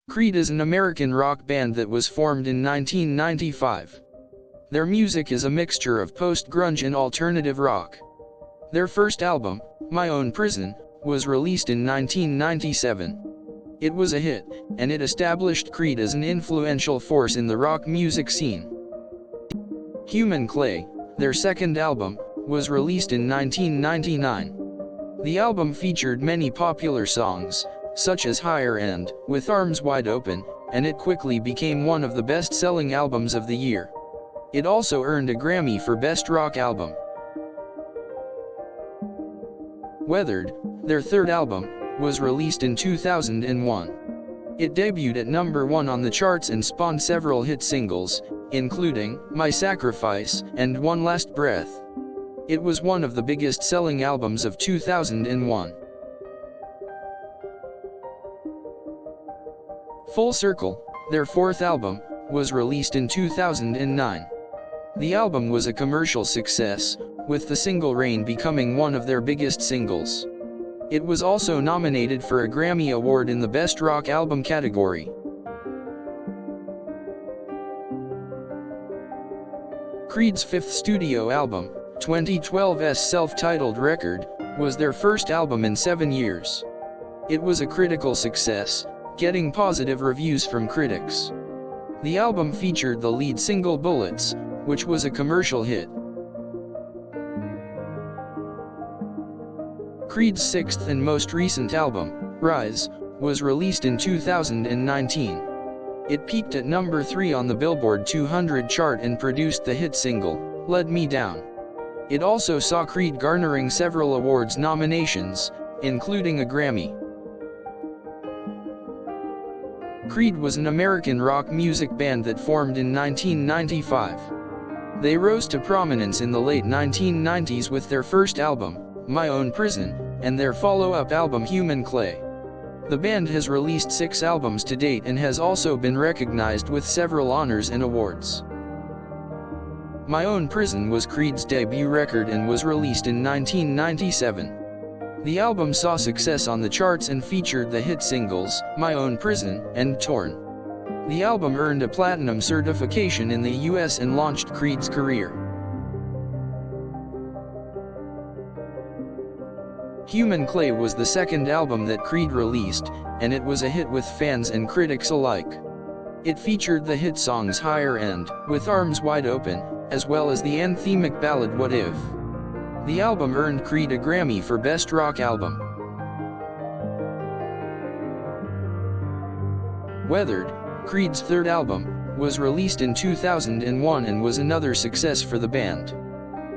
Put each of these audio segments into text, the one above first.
Creed is an American rock band that was formed in 1995. Their music is a mixture of post-grunge and alternative rock. Their first album, My Own Prison, was released in 1997. It was a hit, and it established Creed as an influential force in the rock music scene. Human Clay, their second album, was released in 1999. The album featured many popular songs, such as Higher and With Arms Wide Open, and it quickly became one of the best-selling albums of the year. It also earned a Grammy for Best Rock Album. Weathered, their third album, was released in 2001. It debuted at number 1 on the charts and spawned several hit singles, including My Sacrifice and One Last Breath. It was one of the biggest-selling albums of 2001. Full Circle, their fourth album, was released in 2009. The album was a commercial success, with the single Rain becoming one of their biggest singles. It was also nominated for a Grammy Award in the Best Rock Album category. Creed's fifth studio album, 2012's self-titled record, was their first album in 7 years. It was a critical success, getting positive reviews from critics. The album featured the lead single Bullets, which was a commercial hit. Creed's sixth and most recent album, Rise, was released in 2019. It peaked at number 3 on the Billboard 200 chart and produced the hit single, Let Me Down. It also saw Creed garnering several awards nominations, including a Grammy. Creed was an American rock music band that formed in 1995. They rose to prominence in the late 1990s with their first album, My Own Prison, and their follow-up album Human Clay. The band has released 6 albums to date and has also been recognized with several honors and awards. My Own Prison was Creed's debut record and was released in 1997. The album saw success on the charts and featured the hit singles, My Own Prison and Torn. The album earned a platinum certification in the US and launched Creed's career. Human Clay was the second album that Creed released, and it was a hit with fans and critics alike. It featured the hit songs Higher and With Arms Wide Open, as well as the anthemic ballad What If. The album earned Creed a Grammy for Best Rock Album. Weathered, Creed's third album, was released in 2001 and was another success for the band.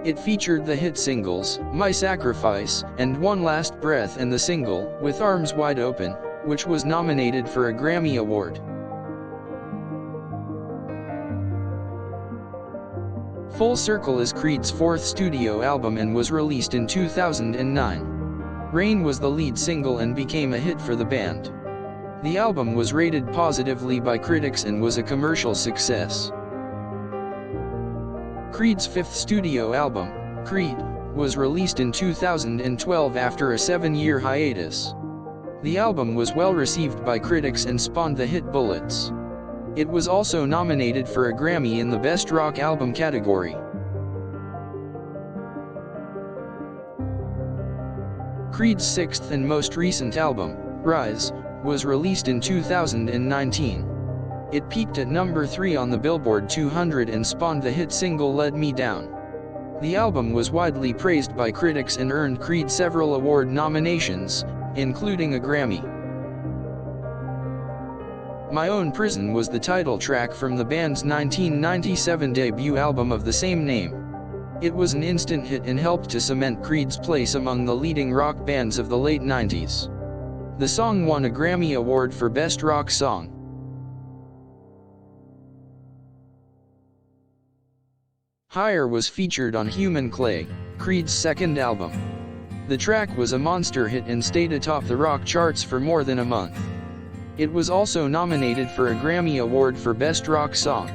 It featured the hit singles, My Sacrifice, and One Last Breath and the single, With Arms Wide Open, which was nominated for a Grammy Award. Full Circle is Creed's fourth studio album and was released in 2009. Rain was the lead single and became a hit for the band. The album was rated positively by critics and was a commercial success. Creed's fifth studio album, Creed, was released in 2012 after a 7-year hiatus. The album was well received by critics and spawned the hit Bullets. It was also nominated for a Grammy in the Best Rock Album category. Creed's sixth and most recent album, Rise, was released in 2019. It peaked at number 3 on the Billboard 200 and spawned the hit single Let Me Down. The album was widely praised by critics and earned Creed several award nominations, including a Grammy. My Own Prison was the title track from the band's 1997 debut album of the same name. It was an instant hit and helped to cement Creed's place among the leading rock bands of the late 90s. The song won a Grammy Award for Best Rock Song. Higher was featured on Human Clay, Creed's second album. The track was a monster hit and stayed atop the rock charts for more than a month. It was also nominated for a Grammy Award for Best Rock Song.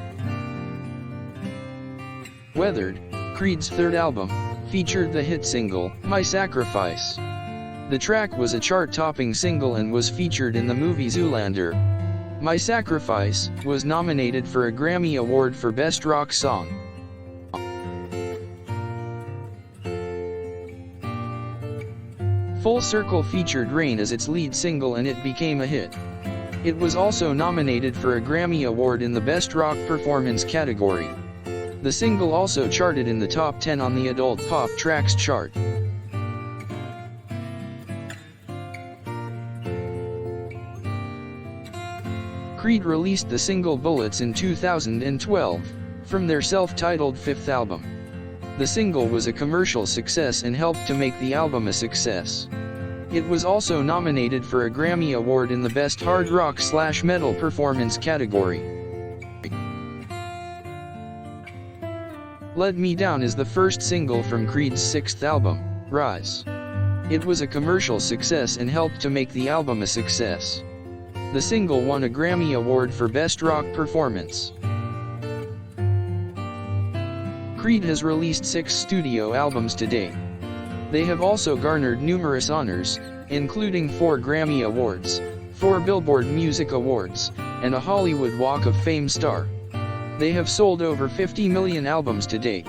Weathered, Creed's third album, featured the hit single, My Sacrifice. The track was a chart-topping single and was featured in the movie Zoolander. My Sacrifice was nominated for a Grammy Award for Best Rock Song. Full Circle featured Rain as its lead single and it became a hit. It was also nominated for a Grammy Award in the Best Rock Performance category. The single also charted in the top 10 on the Adult Pop Tracks chart. Creed released the single Bullets in 2012, from their self-titled fifth album. The single was a commercial success and helped to make the album a success. It was also nominated for a Grammy Award in the Best Hard Rock/Metal Performance category. Let Me Down is the first single from Creed's sixth album, Rise. It was a commercial success and helped to make the album a success. The single won a Grammy Award for Best Rock Performance. Creed has released 6 studio albums to date. They have also garnered numerous honors, including 4 Grammy Awards, 4 Billboard Music Awards, and a Hollywood Walk of Fame star. They have sold over 50 million albums to date.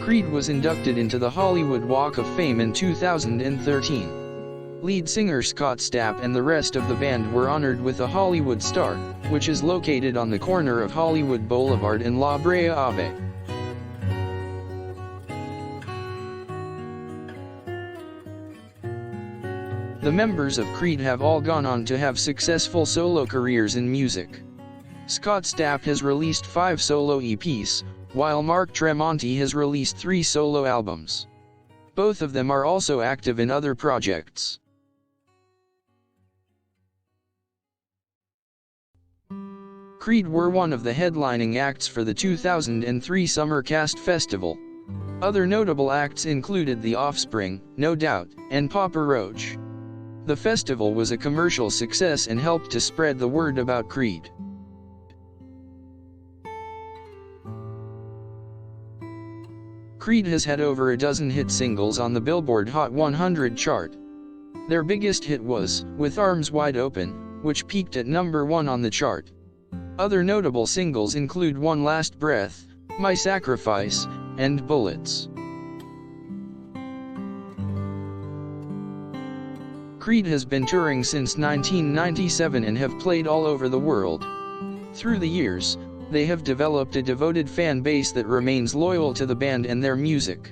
Creed was inducted into the Hollywood Walk of Fame in 2013. Lead singer Scott Stapp and the rest of the band were honored with a Hollywood Star, which is located on the corner of Hollywood Boulevard and La Brea Ave. The members of Creed have all gone on to have successful solo careers in music. Scott Stapp has released 5 solo EPs, while Mark Tremonti has released 3 solo albums. Both of them are also active in other projects. Creed were one of the headlining acts for the 2003 Summer Cast Festival. Other notable acts included The Offspring, No Doubt, and Papa Roach. The festival was a commercial success and helped to spread the word about Creed. Creed has had over a dozen hit singles on the Billboard Hot 100 chart. Their biggest hit was With Arms Wide Open, which peaked at number 1 on the chart. Other notable singles include One Last Breath, My Sacrifice, and Bullets. Creed has been touring since 1997 and have played all over the world. Through the years, they have developed a devoted fan base that remains loyal to the band and their music.